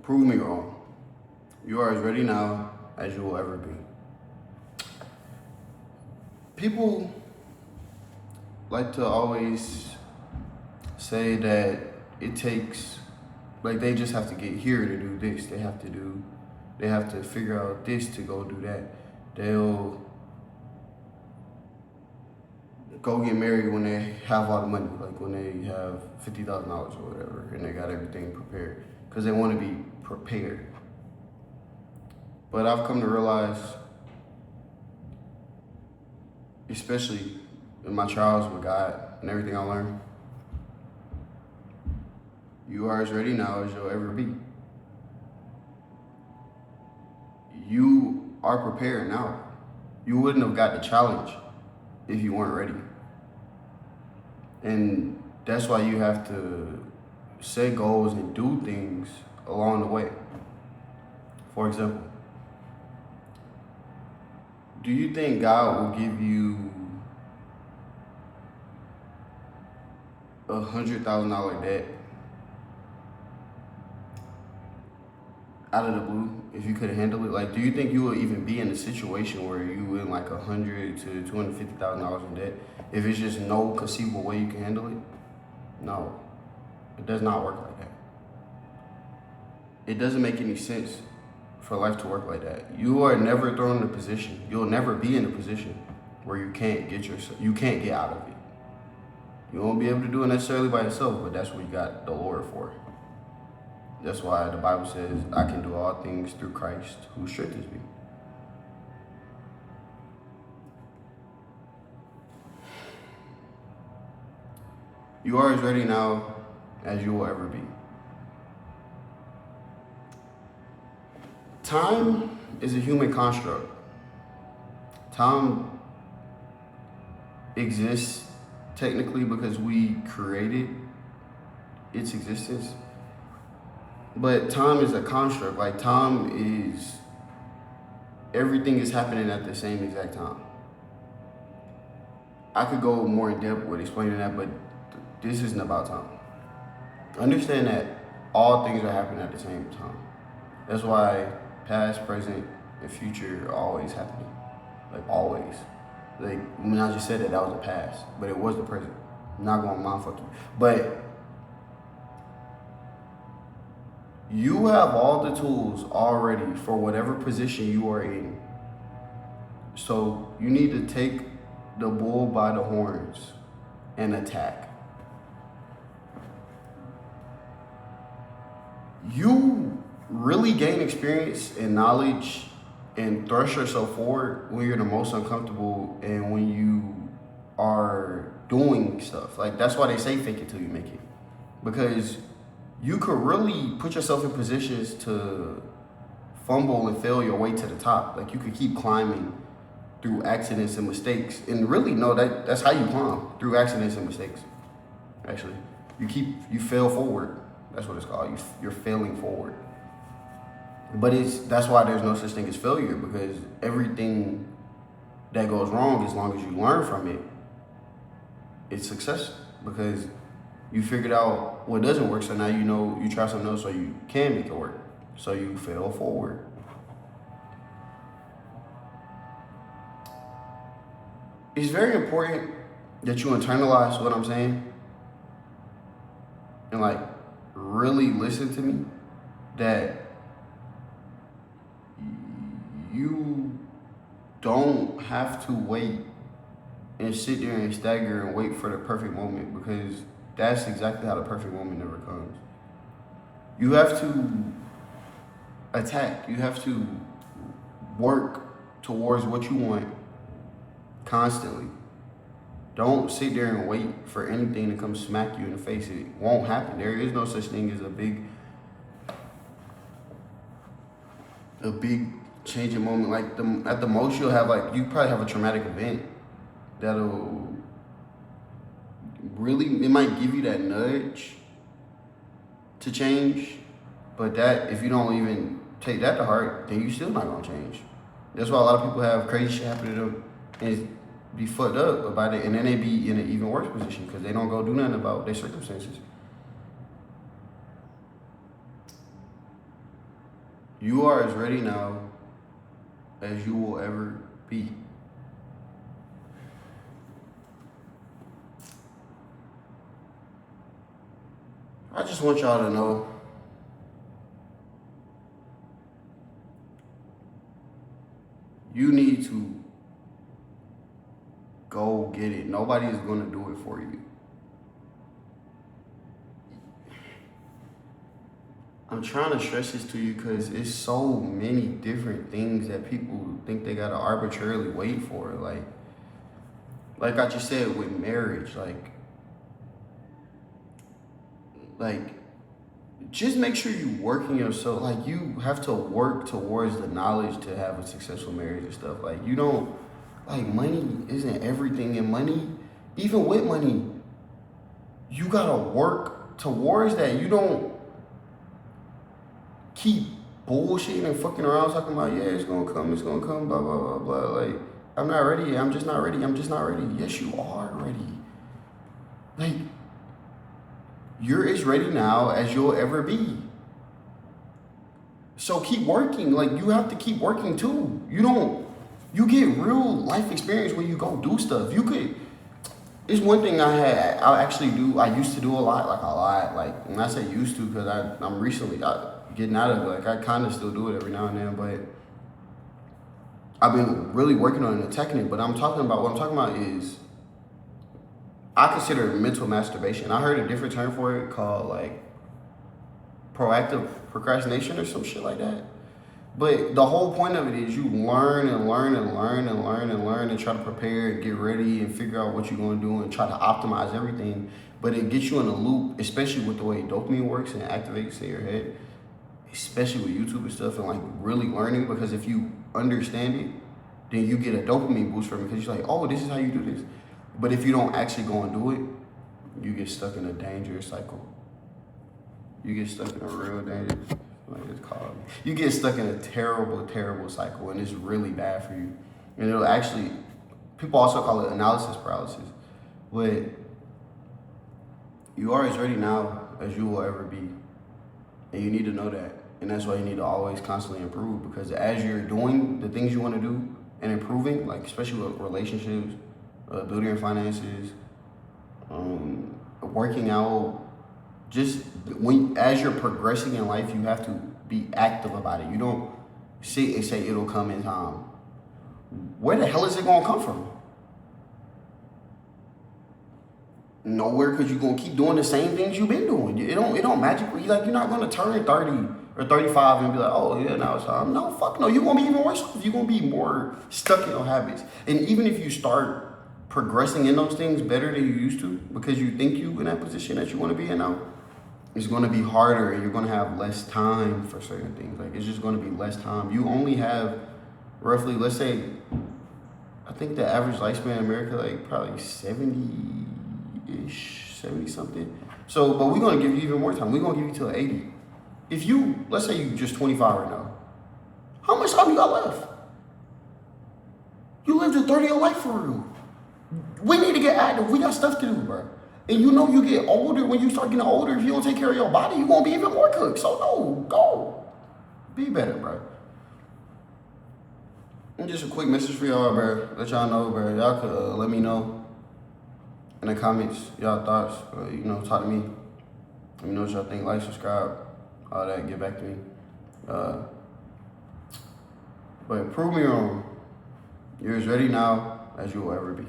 Prove me wrong. You are as ready now as you will ever be. People like to always say that it takes, like they just have to get here to do this. They have to figure out this to go do that. They'll go get married when they have all the money, like when they have $50,000 or whatever, and they got everything prepared, because they want to be prepared. But I've come to realize, especially in my trials with God and everything I learned, you are as ready now as you'll ever be. You are prepared now. You wouldn't have got the challenge if you weren't ready. And that's why you have to set goals and do things along the way. For example, do you think God will give you $100,000 debt out of the blue if you couldn't handle it? Like, do you think you will even be in a situation where you in like $100,000 to $250,000 in debt if it's just no conceivable way you can handle it? No, it does not work like that. It doesn't make any sense for life to work like that. You are never thrown in a position. You'll never be in a position where you can't get out of it. You won't be able to do it necessarily by yourself, but that's what you got the Lord for. That's why the Bible says, I can do all things through Christ who strengthens me. You are as ready now as you will ever be. Time is a human construct. Time exists technically because we created its existence. But time is a construct. Like, time is, everything is happening at the same exact time. I could go more in depth with explaining that, but this isn't about time. Understand that all things are happening at the same time. That's why past, present, and future are always happening. Like, always. Like, when I just said that was the past, but it was the present. I'm not going to mindfuck you. But you have all the tools already for whatever position you are in. So you need to take the bull by the horns and attack. You really gain experience and knowledge and thrust yourself forward when you're the most uncomfortable and when you are doing stuff. Like, that's why they say fake it till you make it. Because you could really put yourself in positions to fumble and fail your way to the top. Like, you could keep climbing through accidents and mistakes. And really, no, that's how you climb, through accidents and mistakes. Actually, you fail forward. That's what it's called. You're failing forward. But that's why there's no such thing as failure, because everything that goes wrong, as long as you learn from it, it's success, because you figured out what doesn't work. So now you know, you try something else so you can make it work. So you fail forward. It's very important that you internalize what I'm saying and like really listen to me, that you don't have to wait and sit there and stagger and wait for the perfect moment, because that's exactly how the perfect moment never comes. You have to attack. You have to work towards what you want constantly. Don't sit there and wait for anything to come smack you in the face. It won't happen. There is no such thing as a big changing moment. Like, at the most you'll have, like, you probably have a traumatic event that'll really, it might give you that nudge to change, but that, if you don't even take that to heart, then you still not gonna change. That's why a lot of people have crazy shit happen to them and be fucked up about it, and then they be in an even worse position because they don't go do nothing about their circumstances. You are as ready now as you will ever be. I just want y'all to know you need to go get it. Nobody is going to do it for you. I'm trying to stress this to you because it's so many different things that people think they gotta arbitrarily wait for. Like I just said with marriage, like just make sure you working yourself. Like you have to work towards the knowledge to have a successful marriage and stuff. Like you don't like money isn't everything, and money, even with money, you gotta work towards that. You don't keep bullshitting and fucking around talking about, yeah, it's gonna come, blah, blah, blah, blah. Like, I'm not ready, I'm just not ready, I'm just not ready. Yes, you are ready. Like, you're as ready now as you'll ever be. So keep working. Like, you have to keep working too. You get real life experience when you go do stuff. It's one thing I used to do a lot. Like, when I say used to, because I'm recently getting out of it. Like, I kind of still do it every now and then, but I've been really working on it and attacking it. But what I'm talking about is, I consider it mental masturbation. I heard a different term for it called, like, proactive procrastination or some shit like that. But the whole point of it is you learn and learn and learn and learn and learn and try to prepare and get ready and figure out what you're going to do and try to optimize everything. But it gets you in a loop, especially with the way dopamine works and activates in your head, especially with YouTube and stuff, and like really learning, because if you understand it, then you get a dopamine boost from it because you're like, oh, this is how you do this. But if you don't actually go and do it, you get stuck in a dangerous cycle. You get stuck in a real dangerous, like it's called. You get stuck in a terrible, terrible cycle, and it's really bad for you. And it'll actually, people also call it analysis paralysis. But you are as ready now as you will ever be. And you need to know that. And that's why you need to always constantly improve, because as you're doing the things you want to do and improving, like especially with relationships, building your finances, working out, just as you're progressing in life, you have to be active about it. You don't sit and say it'll come in time. Where the hell is it gonna come from? Nowhere, because you're gonna keep doing the same things you've been doing. It don't magically, like, you're not gonna turn 30 or 35 and be like, oh yeah, now it's time. No, fuck no. You're gonna be even worse off. You're gonna be more stuck in your habits. And even if you start progressing in those things better than you used to, because you think you in that position that you want to be in now, it's going to be harder, and you're going to have less time for certain things. Like, it's just going to be less time. You only have roughly, let's say, I think the average lifespan in America, like probably 70-ish, 70 something. So, but we're going to give you even more time. We're going to give you till 80. If you, let's say you just 25 right now, how much time you got left? You lived a 30 year life for real. We need to get active. We got stuff to do, bro. And you know you get older. When you start getting older, if you don't take care of your body, you're going to be even more cooked. So no, go. Be better, bro. And just a quick message for y'all, bro. Let y'all know, bro. Y'all could let me know in the comments, y'all thoughts. Talk to me. Let me know what y'all think. Like, subscribe, all that. Get back to me. But prove me wrong. You're as ready now as you will ever be.